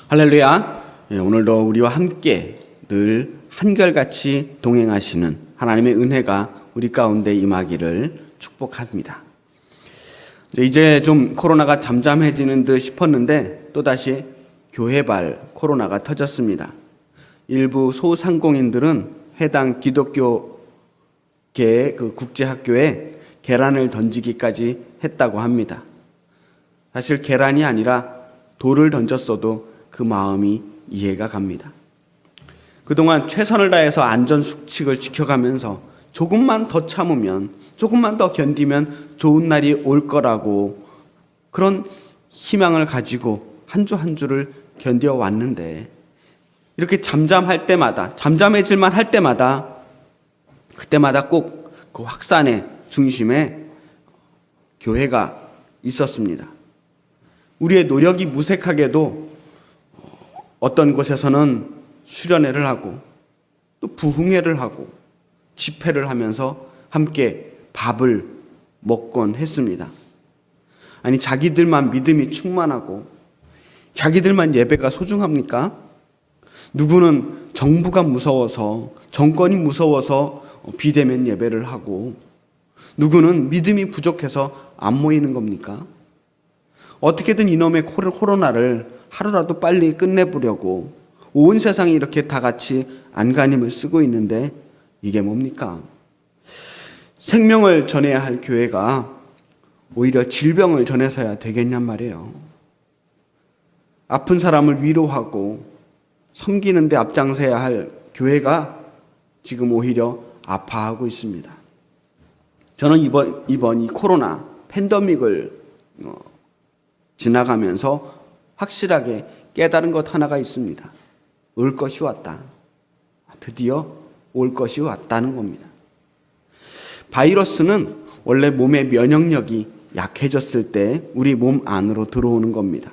할렐루야. 오늘도 우리와 함께 늘 한결같이 동행하시는 하나님의 은혜가 우리 가운데 임하기를 축복합니다. 이제 좀 코로나가 잠잠해지는 듯 싶었는데 또다시 교회발 코로나가 터졌습니다. 일부 소상공인들은 해당 기독교계 그 국제학교에 계란을 던지기까지 했다고 합니다. 사실 계란이 아니라 돌을 던졌어도 그 마음이 이해가 갑니다. 그동안 최선을 다해서 안전수칙을 지켜가면서 조금만 더 참으면, 조금만 더 견디면 좋은 날이 올 거라고 그런 희망을 가지고 한 주 한 주를 견뎌왔는데, 이렇게 잠잠해질만 할 때마다 그때마다 꼭 그 확산의 중심에 교회가 있었습니다. 우리의 노력이 무색하게도 어떤 곳에서는 수련회를 하고 또 부흥회를 하고 집회를 하면서 함께 밥을 먹곤 했습니다. 아니, 자기들만 믿음이 충만하고 자기들만 예배가 소중합니까? 누구는 정부가 무서워서, 정권이 무서워서 비대면 예배를 하고, 누구는 믿음이 부족해서 안 모이는 겁니까? 어떻게든 이놈의 코로나를 하루라도 빨리 끝내보려고 온 세상이 이렇게 다 같이 안간힘을 쓰고 있는데 이게 뭡니까? 생명을 전해야 할 교회가 오히려 질병을 전해서야 되겠냔 말이에요. 아픈 사람을 위로하고 섬기는 데 앞장서야 할 교회가 지금 오히려 아파하고 있습니다. 저는 이번 이 코로나 팬데믹을 지나가면서 확실하게 깨달은 것 하나가 있습니다. 올 것이 왔다. 드디어 올 것이 왔다는 겁니다. 바이러스는 원래 몸의 면역력이 약해졌을 때 우리 몸 안으로 들어오는 겁니다.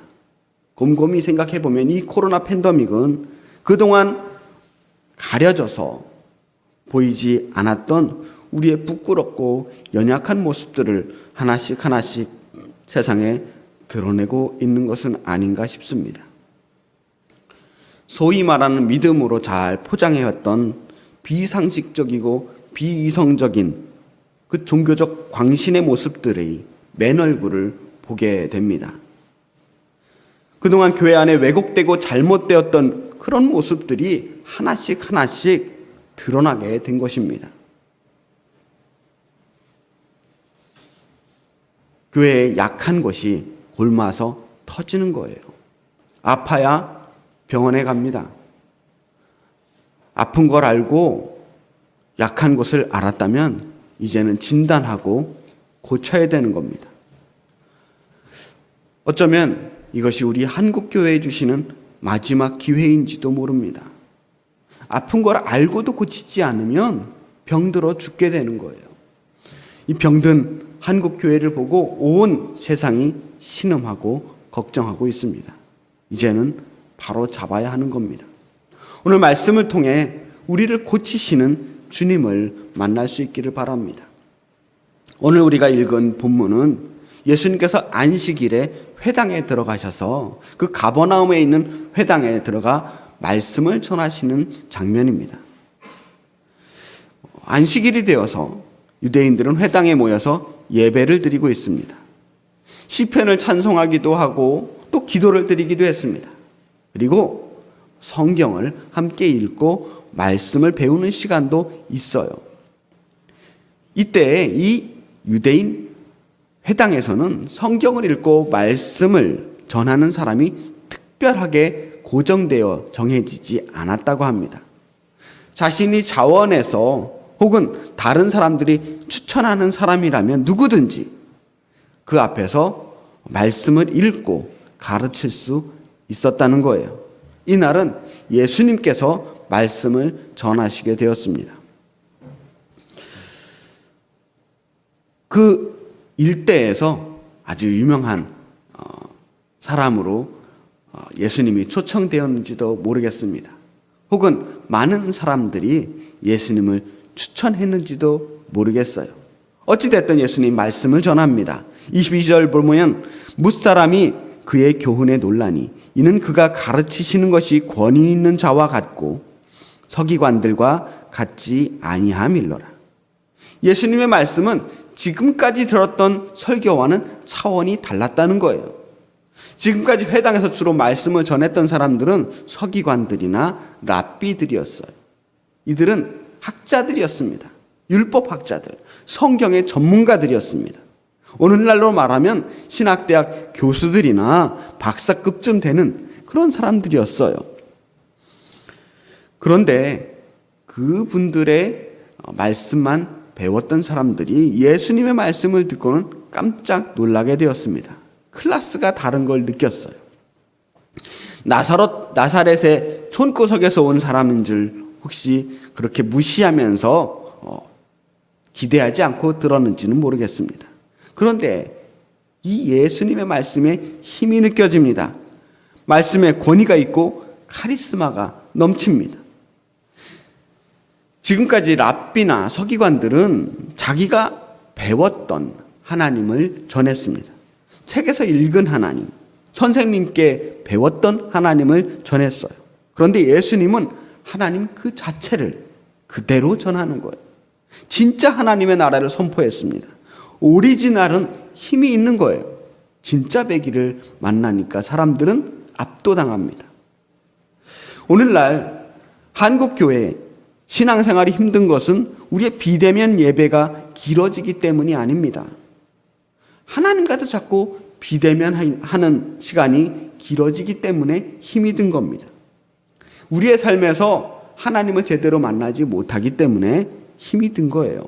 곰곰이 생각해 보면 이 코로나 팬데믹은 그동안 가려져서 보이지 않았던 우리의 부끄럽고 연약한 모습들을 하나씩 세상에 드러내고 있는 것은 아닌가 싶습니다. 소위 말하는 믿음으로 잘 포장해왔던 비상식적이고 비이성적인 그 종교적 광신의 모습들의 맨 얼굴을 보게 됩니다. 그동안 교회 안에 왜곡되고 잘못되었던 그런 모습들이 하나씩 드러나게 된 것입니다. 교회의 약한 것이 곪아서 터지는 거예요. 아파야 병원에 갑니다. 아픈 걸 알고 약한 것을 알았다면 이제는 진단하고 고쳐야 되는 겁니다. 어쩌면 이것이 우리 한국교회에 주시는 마지막 기회인지도 모릅니다. 아픈 걸 알고도 고치지 않으면 병들어 죽게 되는 거예요. 이 병든 한국교회를 보고 온 세상이 신음하고 걱정하고 있습니다. 이제는 바로 잡아야 하는 겁니다. 오늘 말씀을 통해 우리를 고치시는 주님을 만날 수 있기를 바랍니다. 오늘 우리가 읽은 본문은 예수님께서 안식일에 회당에 들어가셔서 그 가버나움에 있는 회당에 들어가 말씀을 전하시는 장면입니다. 안식일이 되어서 유대인들은 회당에 모여서 예배를 드리고 있습니다. 시편을 찬송하기도 하고 또 기도를 드리기도 했습니다. 그리고 성경을 함께 읽고 말씀을 배우는 시간도 있어요. 이때 이 유대인 회당에서는 성경을 읽고 말씀을 전하는 사람이 특별하게 고정되어 정해지지 않았다고 합니다. 자신이 자원해서 혹은 다른 사람들이 추천하는 사람이라면 누구든지 그 앞에서 말씀을 읽고 가르칠 수 있었다는 거예요. 이날은 예수님께서 말씀을 전하시게 되었습니다. 그 일대에서 아주 유명한 사람으로 예수님이 초청되었는지도 모르겠습니다. 혹은 많은 사람들이 예수님을 추천했는지도 모르겠어요. 어찌됐든 예수님 말씀을 전합니다. 22절 보면 뭇사람이 그의 교훈에 놀라니 이는 그가 가르치시는 것이 권위 있는 자와 같고 서기관들과 같지 아니함일러라. 예수님의 말씀은 지금까지 들었던 설교와는 차원이 달랐다는 거예요. 지금까지 회당에서 주로 말씀을 전했던 사람들은 서기관들이나 랍비들이었어요. 이들은 학자들이었습니다. 율법학자들, 성경의 전문가들이었습니다. 오늘날로 말하면 신학대학 교수들이나 박사급쯤 되는 그런 사람들이었어요. 그런데 그분들의 말씀만 배웠던 사람들이 예수님의 말씀을 듣고는 깜짝 놀라게 되었습니다. 클래스가 다른 걸 느꼈어요. 나사렛의 촌구석에서 온 사람인 줄 혹시 그렇게 무시하면서 기대하지 않고 들었는지는 모르겠습니다. 그런데 이 예수님의 말씀에 힘이 느껴집니다. 말씀에 권위가 있고 카리스마가 넘칩니다. 지금까지 랍비나 서기관들은 자기가 배웠던 하나님을 전했습니다. 책에서 읽은 하나님, 선생님께 배웠던 하나님을 전했어요. 그런데 예수님은 하나님 그 자체를 그대로 전하는 거예요. 진짜 하나님의 나라를 선포했습니다. 오리지널은 힘이 있는 거예요. 진짜 배기를 만나니까 사람들은 압도당합니다. 오늘날 한국교회 신앙생활이 힘든 것은 우리의 비대면 예배가 길어지기 때문이 아닙니다. 하나님과도 자꾸 비대면 하는 시간이 길어지기 때문에 힘이 든 겁니다. 우리의 삶에서 하나님을 제대로 만나지 못하기 때문에 힘이 든 거예요.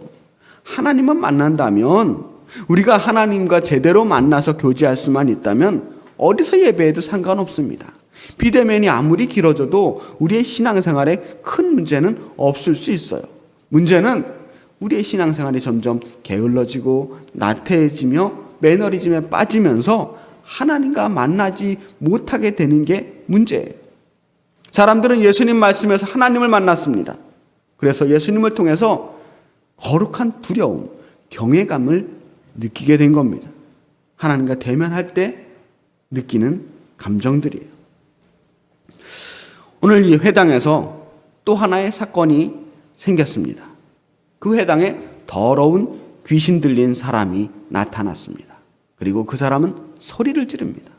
하나님만 만난다면, 우리가 하나님과 제대로 만나서 교제할 수만 있다면 어디서 예배해도 상관없습니다. 비대면이 아무리 길어져도 우리의 신앙생활에 큰 문제는 없을 수 있어요. 문제는 우리의 신앙생활이 점점 게을러지고 나태해지며 매너리즘에 빠지면서 하나님과 만나지 못하게 되는 게 문제예요. 사람들은 예수님 말씀에서 하나님을 만났습니다. 그래서 예수님을 통해서 거룩한 두려움, 경외감을 느끼게 된 겁니다. 하나님과 대면할 때 느끼는 감정들이에요. 오늘 이 회당에서 또 하나의 사건이 생겼습니다. 그 회당에 더러운 귀신 들린 사람이 나타났습니다. 그리고 그 사람은 소리를 지릅니다.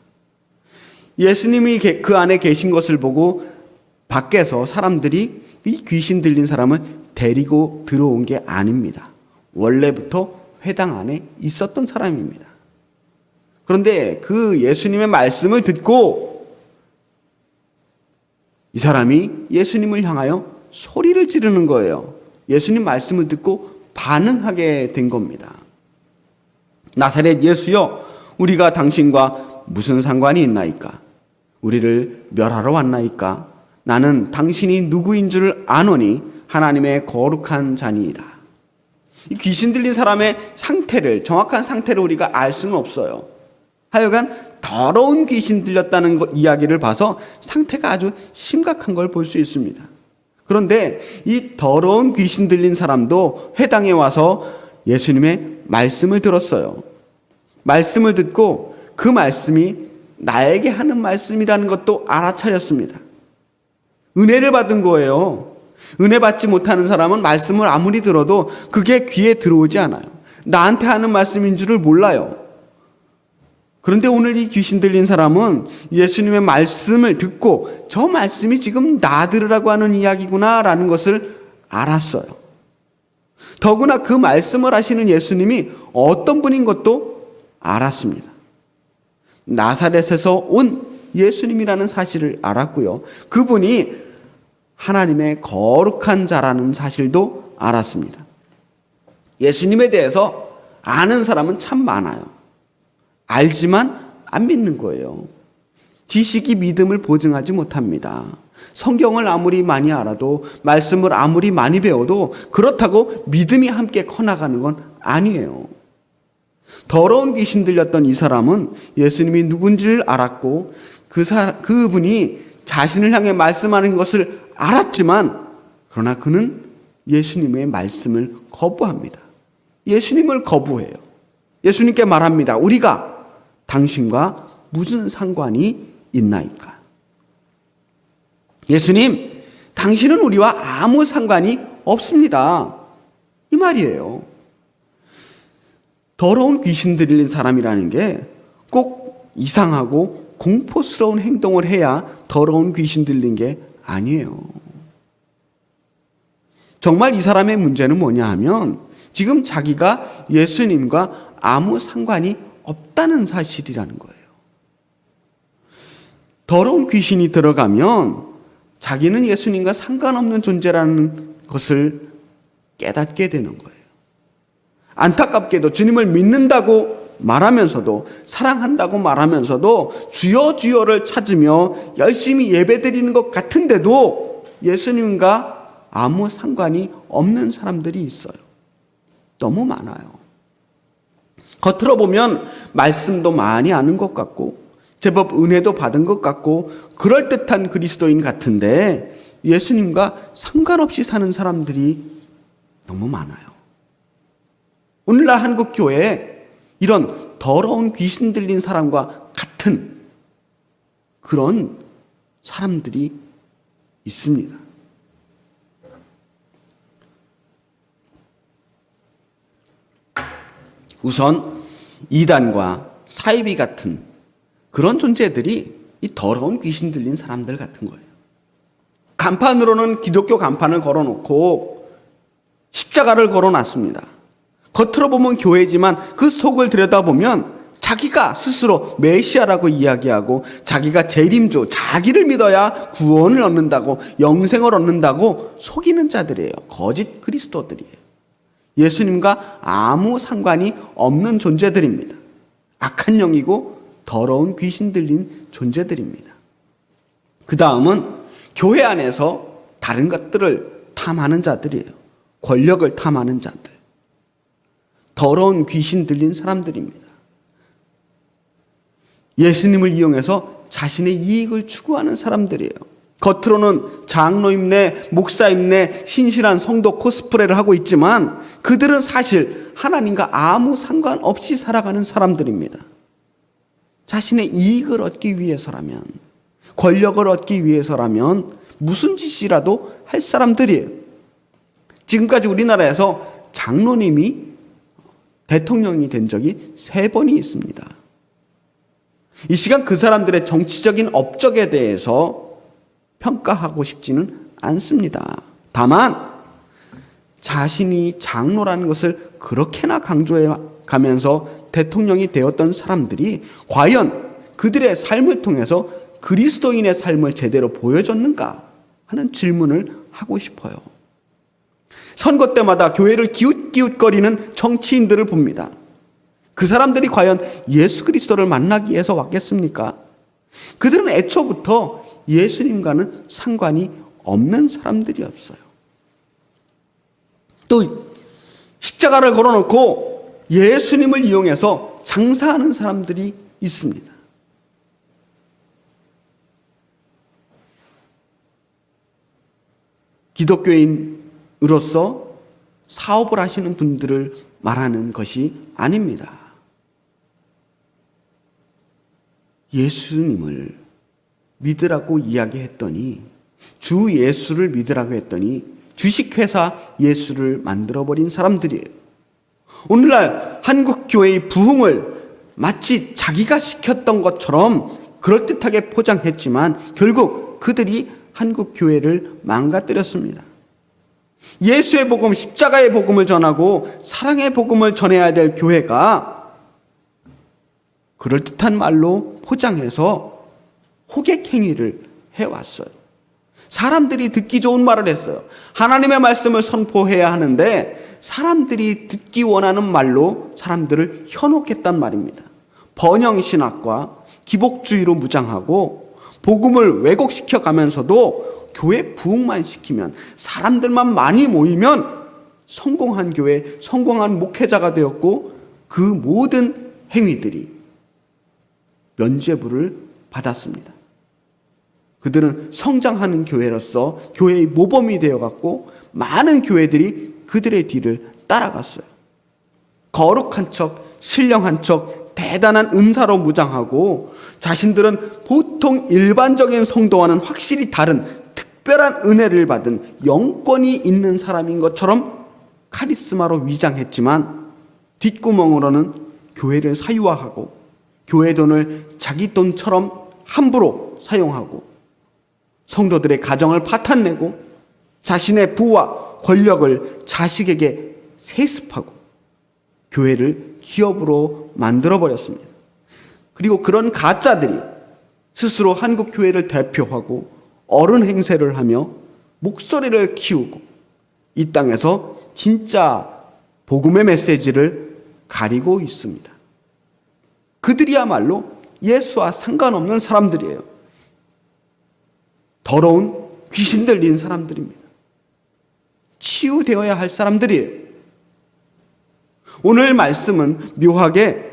예수님이 그 안에 계신 것을 보고 밖에서 사람들이 이 귀신 들린 사람을 데리고 들어온 게 아닙니다. 원래부터 회당 안에 있었던 사람입니다. 그런데 그 예수님의 말씀을 듣고 이 사람이 예수님을 향하여 소리를 지르는 거예요. 예수님 말씀을 듣고 반응하게 된 겁니다. 나사렛 예수여, 우리가 당신과 무슨 상관이 있나이까? 우리를 멸하러 왔나이까? 나는 당신이 누구인 줄 아노니 하나님의 거룩한 자니이다. 이 귀신 들린 사람의 상태를, 정확한 상태를 우리가 알 수는 없어요. 하여간 더러운 귀신 들렸다는 이야기를 봐서 상태가 아주 심각한 걸 볼 수 있습니다. 그런데 이 더러운 귀신 들린 사람도 회당에 와서 예수님의 말씀을 들었어요. 말씀을 듣고 그 말씀이 나에게 하는 말씀이라는 것도 알아차렸습니다. 은혜를 받은 거예요. 은혜 받지 못하는 사람은 말씀을 아무리 들어도 그게 귀에 들어오지 않아요. 나한테 하는 말씀인 줄을 몰라요. 그런데 오늘 이 귀신 들린 사람은 예수님의 말씀을 듣고 저 말씀이 지금 나 들으라고 하는 이야기구나라는 것을 알았어요. 더구나 그 말씀을 하시는 예수님이 어떤 분인 것도 알았습니다. 나사렛에서 온 예수님이라는 사실을 알았고요. 그분이 하나님의 거룩한 자라는 사실도 알았습니다. 예수님에 대해서 아는 사람은 참 많아요. 알지만 안 믿는 거예요. 지식이 믿음을 보증하지 못합니다. 성경을 아무리 많이 알아도, 말씀을 아무리 많이 배워도 그렇다고 믿음이 함께 커나가는 건 아니에요. 더러운 귀신 들렸던 이 사람은 예수님이 누군지를 알았고 그분이 자신을 향해 말씀하는 것을 알았지만, 그러나 그는 예수님의 말씀을 거부합니다. 예수님을 거부해요. 예수님께 말합니다. 우리가 당신과 무슨 상관이 있나이까? 예수님, 당신은 우리와 아무 상관이 없습니다. 이 말이에요. 더러운 귀신 들린 사람이라는 게 꼭 이상하고 공포스러운 행동을 해야 더러운 귀신 들린 게 아니에요. 정말 이 사람의 문제는 뭐냐 하면 지금 자기가 예수님과 아무 상관이 없다는 사실이라는 거예요. 더러운 귀신이 들어가면 자기는 예수님과 상관없는 존재라는 것을 깨닫게 되는 거예요. 안타깝게도 주님을 믿는다고 말하면서도, 사랑한다고 말하면서도 주여 주여를 찾으며 열심히 예배드리는 것 같은데도 예수님과 아무 상관이 없는 사람들이 있어요. 너무 많아요. 겉으로 보면 말씀도 많이 아는 것 같고 제법 은혜도 받은 것 같고 그럴듯한 그리스도인 같은데 예수님과 상관없이 사는 사람들이 너무 많아요. 오늘날 한국 교회에 이런 더러운 귀신 들린 사람과 같은 그런 사람들이 있습니다. 우선 이단과 사이비 같은 그런 존재들이 이 더러운 귀신 들린 사람들 같은 거예요. 간판으로는 기독교 간판을 걸어놓고 십자가를 걸어놨습니다. 겉으로 보면 교회지만 그 속을 들여다보면 자기가 스스로 메시아라고 이야기하고 자기가 재림주, 자기를 믿어야 구원을 얻는다고, 영생을 얻는다고 속이는 자들이에요. 거짓 그리스도들이에요. 예수님과 아무 상관이 없는 존재들입니다. 악한 영이고 더러운 귀신 들린 존재들입니다. 그 다음은 교회 안에서 다른 것들을 탐하는 자들이에요. 권력을 탐하는 자들. 더러운 귀신 들린 사람들입니다. 예수님을 이용해서 자신의 이익을 추구하는 사람들이에요. 겉으로는 장로임내, 목사임내, 신실한 성도 코스프레를 하고 있지만 그들은 사실 하나님과 아무 상관없이 살아가는 사람들입니다. 자신의 이익을 얻기 위해서라면, 권력을 얻기 위해서라면 무슨 짓이라도 할 사람들이에요. 지금까지 우리나라에서 장로님이 대통령이 된 적이 3번이 있습니다. 이 시간 그 사람들의 정치적인 업적에 대해서 평가하고 싶지는 않습니다. 다만 자신이 장로라는 것을 그렇게나 강조해 가면서 대통령이 되었던 사람들이 과연 그들의 삶을 통해서 그리스도인의 삶을 제대로 보여줬는가 하는 질문을 하고 싶어요. 선거 때마다 교회를 기웃기웃거리는 정치인들을 봅니다. 그 사람들이 과연 예수 그리스도를 만나기 위해서 왔겠습니까? 그들은 애초부터 예수님과는 상관이 없는 사람들이었어요. 또 십자가를 걸어놓고 예수님을 이용해서 장사하는 사람들이 있습니다. 기독교인으로서 사업을 하시는 분들을 말하는 것이 아닙니다. 예수님을 믿으라고 이야기했더니, 주 예수를 믿으라고 했더니 주식회사 예수를 만들어버린 사람들이에요. 오늘날 한국교회의 부흥을 마치 자기가 시켰던 것처럼 그럴듯하게 포장했지만 결국 그들이 한국교회를 망가뜨렸습니다. 예수의 복음, 십자가의 복음을 전하고 사랑의 복음을 전해야 될 교회가 그럴듯한 말로 포장해서 호객 행위를 해왔어요. 사람들이 듣기 좋은 말을 했어요. 하나님의 말씀을 선포해야 하는데 사람들이 듣기 원하는 말로 사람들을 현혹했단 말입니다. 번영신학과 기복주의로 무장하고 복음을 왜곡시켜 가면서도 교회 부흥만 시키면, 사람들만 많이 모이면 성공한 교회, 성공한 목회자가 되었고 그 모든 행위들이 면죄부를 받았습니다. 그들은 성장하는 교회로서 교회의 모범이 되어갔고 많은 교회들이 그들의 뒤를 따라갔어요. 거룩한 척, 신령한 척, 대단한 은사로 무장하고 자신들은 보통 일반적인 성도와는 확실히 다른 특별한 은혜를 받은 영권이 있는 사람인 것처럼 카리스마로 위장했지만 뒷구멍으로는 교회를 사유화하고 교회 돈을 자기 돈처럼 함부로 사용하고 성도들의 가정을 파탄내고 자신의 부와 권력을 자식에게 세습하고 교회를 기업으로 만들어버렸습니다. 그리고 그런 가짜들이 스스로 한국 교회를 대표하고 어른 행세를 하며 목소리를 키우고 이 땅에서 진짜 복음의 메시지를 가리고 있습니다. 그들이야말로 예수와 상관없는 사람들이에요. 더러운 귀신 들린 사람들입니다. 치유되어야 할 사람들이에요. 오늘 말씀은 묘하게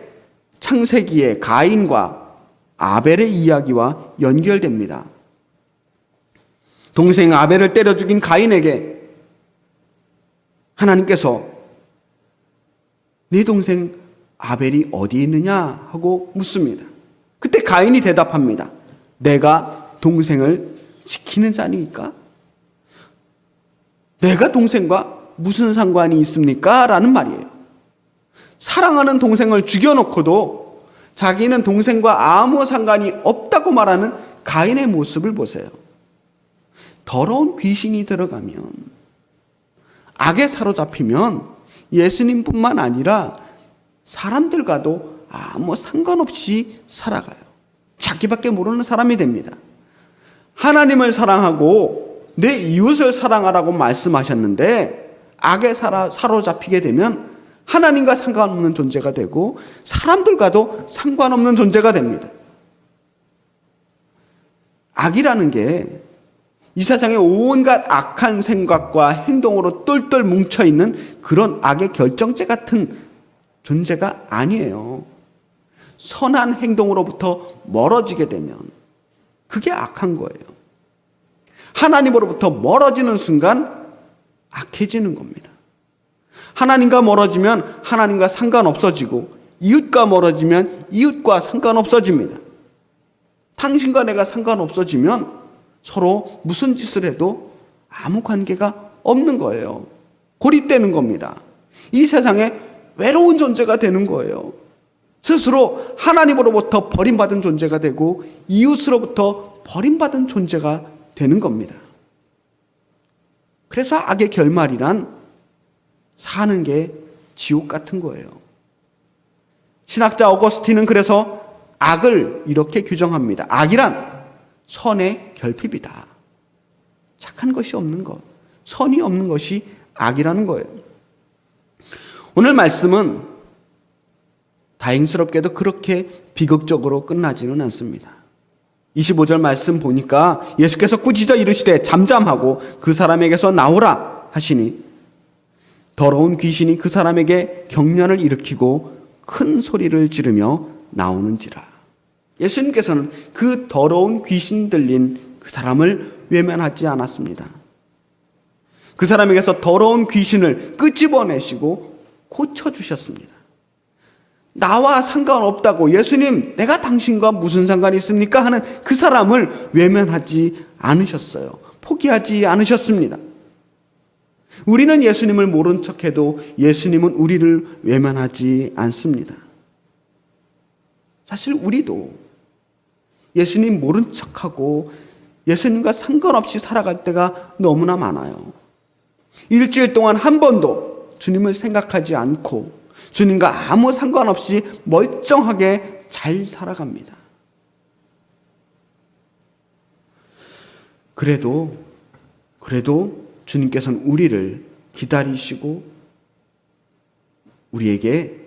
창세기의 가인과 아벨의 이야기와 연결됩니다. 동생 아벨을 때려 죽인 가인에게 하나님께서 네 동생 아벨이 어디 있느냐 하고 묻습니다. 그때 가인이 대답합니다. 내가 동생을 지키는 자니까? 내가 동생과 무슨 상관이 있습니까? 라는 말이에요. 사랑하는 동생을 죽여놓고도 자기는 동생과 아무 상관이 없다고 말하는 가인의 모습을 보세요. 더러운 귀신이 들어가면, 악에 사로잡히면 예수님뿐만 아니라 사람들과도 아무 상관없이 살아가요. 자기밖에 모르는 사람이 됩니다. 하나님을 사랑하고 내 이웃을 사랑하라고 말씀하셨는데 악에 사로잡히게 되면 하나님과 상관없는 존재가 되고 사람들과도 상관없는 존재가 됩니다. 악이라는 게 이 세상의 온갖 악한 생각과 행동으로 똘똘 뭉쳐있는 그런 악의 결정체 같은 존재가 아니에요. 선한 행동으로부터 멀어지게 되면 그게 악한 거예요. 하나님으로부터 멀어지는 순간 악해지는 겁니다. 하나님과 멀어지면 하나님과 상관없어지고 이웃과 멀어지면 이웃과 상관없어집니다. 당신과 내가 상관없어지면 서로 무슨 짓을 해도 아무 관계가 없는 거예요. 고립되는 겁니다. 이 세상에 외로운 존재가 되는 거예요. 스스로 하나님으로부터 버림받은 존재가 되고 이웃으로부터 버림받은 존재가 되는 겁니다. 그래서 악의 결말이란 사는 게 지옥 같은 거예요. 신학자 어거스틴은 그래서 악을 이렇게 규정합니다. 악이란 선의 결핍이다. 착한 것이 없는 것, 선이 없는 것이 악이라는 거예요. 오늘 말씀은 다행스럽게도 그렇게 비극적으로 끝나지는 않습니다. 25절 말씀 보니까 예수께서 꾸짖어 이르시되 잠잠하고 그 사람에게서 나오라 하시니 더러운 귀신이 그 사람에게 경련을 일으키고 큰 소리를 지르며 나오는지라. 예수님께서는 그 더러운 귀신 들린 그 사람을 외면하지 않았습니다. 그 사람에게서 더러운 귀신을 끄집어내시고 고쳐주셨습니다. 나와 상관없다고 예수님 내가 당신과 무슨 상관이 있습니까? 하는 그 사람을 외면하지 않으셨어요. 포기하지 않으셨습니다. 우리는 예수님을 모른 척해도 예수님은 우리를 외면하지 않습니다. 사실 우리도 예수님 모른 척하고 예수님과 상관없이 살아갈 때가 너무나 많아요. 일주일 동안 한 번도 주님을 생각하지 않고 주님과 아무 상관없이 멀쩡하게 잘 살아갑니다. 그래도 주님께서는 우리를 기다리시고 우리에게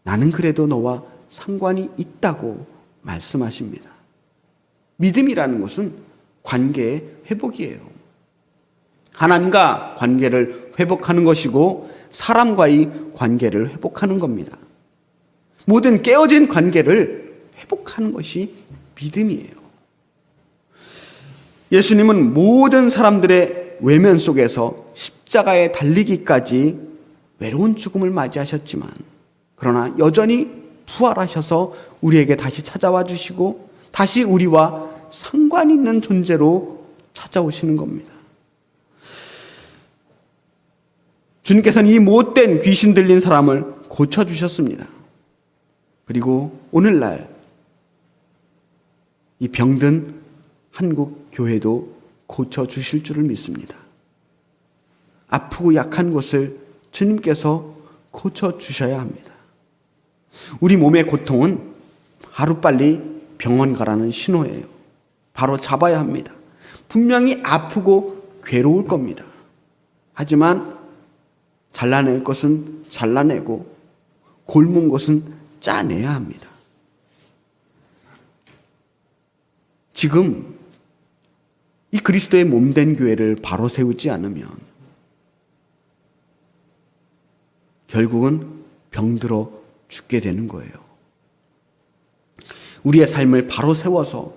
나는 그래도 너와 상관이 있다고 말씀하십니다. 믿음이라는 것은 관계의 회복이에요. 하나님과 관계를 회복하는 것이고 사람과의 관계를 회복하는 겁니다. 모든 깨어진 관계를 회복하는 것이 믿음이에요. 예수님은 모든 사람들의 외면 속에서 십자가에 달리기까지 외로운 죽음을 맞이하셨지만 그러나 여전히 부활하셔서 우리에게 다시 찾아와 주시고 다시 우리와 상관 있는 존재로 찾아오시는 겁니다. 주님께서는 이 못된 귀신 들린 사람을 고쳐주셨습니다. 그리고 오늘날 이 병든 한국 교회도 고쳐주실 줄을 믿습니다. 아프고 약한 곳을 주님께서 고쳐주셔야 합니다. 우리 몸의 고통은 하루빨리 병원 가라는 신호예요. 바로 잡아야 합니다. 분명히 아프고 괴로울 겁니다. 하지만 잘라낼 것은 잘라내고 곪은 것은 짜내야 합니다. 지금 이 그리스도의 몸된 교회를 바로 세우지 않으면 결국은 병들어 죽게 되는 거예요. 우리의 삶을 바로 세워서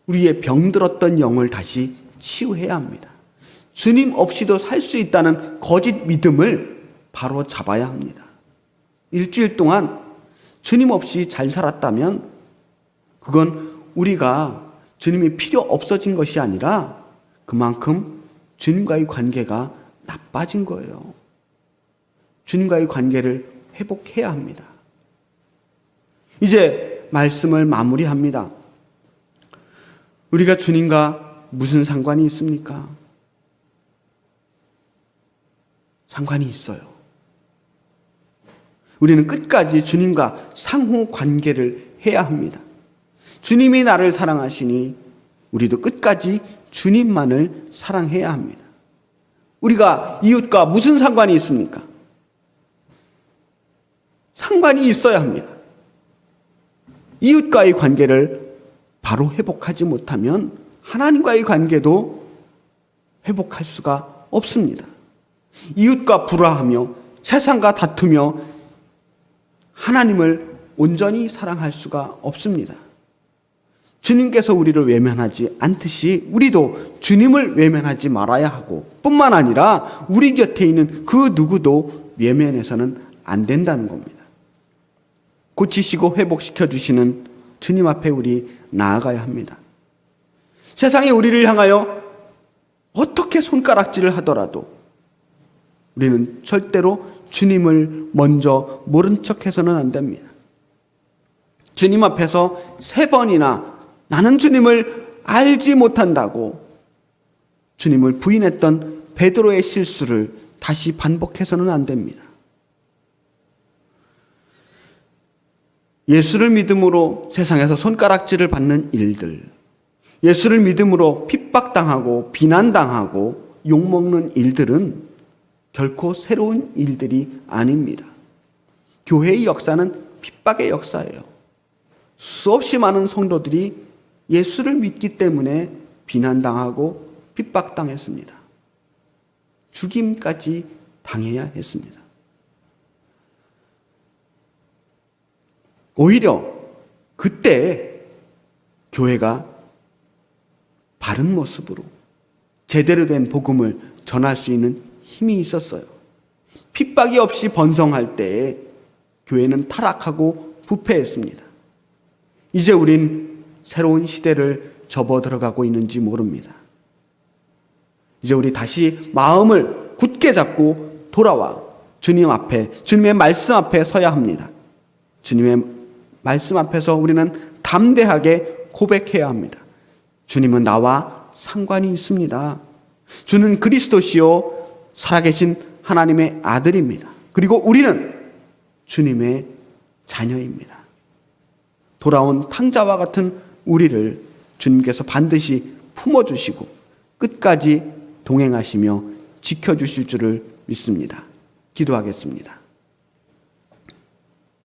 우리의 병들었던 영을 다시 치유해야 합니다. 주님 없이도 살 수 있다는 거짓 믿음을 바로 잡아야 합니다. 일주일 동안 주님 없이 잘 살았다면 그건 우리가 주님이 필요 없어진 것이 아니라 그만큼 주님과의 관계가 나빠진 거예요. 주님과의 관계를 회복해야 합니다. 이제 말씀을 마무리합니다. 우리가 주님과 무슨 상관이 있습니까? 상관이 있어요. 우리는 끝까지 주님과 상호 관계를 해야 합니다. 주님이 나를 사랑하시니 우리도 끝까지 주님만을 사랑해야 합니다. 우리가 이웃과 무슨 상관이 있습니까? 상관이 있어야 합니다. 이웃과의 관계를 바로 회복하지 못하면 하나님과의 관계도 회복할 수가 없습니다. 이웃과 불화하며 세상과 다투며 하나님을 온전히 사랑할 수가 없습니다. 주님께서 우리를 외면하지 않듯이 우리도 주님을 외면하지 말아야 하고 뿐만 아니라 우리 곁에 있는 그 누구도 외면해서는 안 된다는 겁니다. 고치시고 회복시켜 주시는 주님 앞에 우리 나아가야 합니다. 세상이 우리를 향하여 어떻게 손가락질을 하더라도 우리는 절대로 주님을 먼저 모른 척해서는 안 됩니다. 주님 앞에서 3번이나 나는 주님을 알지 못한다고 주님을 부인했던 베드로의 실수를 다시 반복해서는 안 됩니다. 예수를 믿음으로 세상에서 손가락질을 받는 일들, 예수를 믿음으로 핍박당하고 비난당하고 욕먹는 일들은 결코 새로운 일들이 아닙니다. 교회의 역사는 핍박의 역사예요. 수없이 많은 성도들이 예수를 믿기 때문에 비난당하고 핍박당했습니다. 죽임까지 당해야 했습니다. 오히려 그때 교회가 바른 모습으로 제대로 된 복음을 전할 수 있는 힘이 있었어요. 핍박이 없이 번성할 때에 교회는 타락하고 부패했습니다. 이제 우린 새로운 시대를 접어 들어가고 있는지 모릅니다. 이제 우리 다시 마음을 굳게 잡고 돌아와 주님 앞에, 주님의 말씀 앞에 서야 합니다. 주님의 말씀 앞에서 우리는 담대하게 고백해야 합니다. 주님은 나와 상관이 있습니다. 주는 그리스도시요 살아계신 하나님의 아들입니다. 그리고 우리는 주님의 자녀입니다. 돌아온 탕자와 같은 우리를 주님께서 반드시 품어주시고 끝까지 동행하시며 지켜주실 줄을 믿습니다. 기도하겠습니다.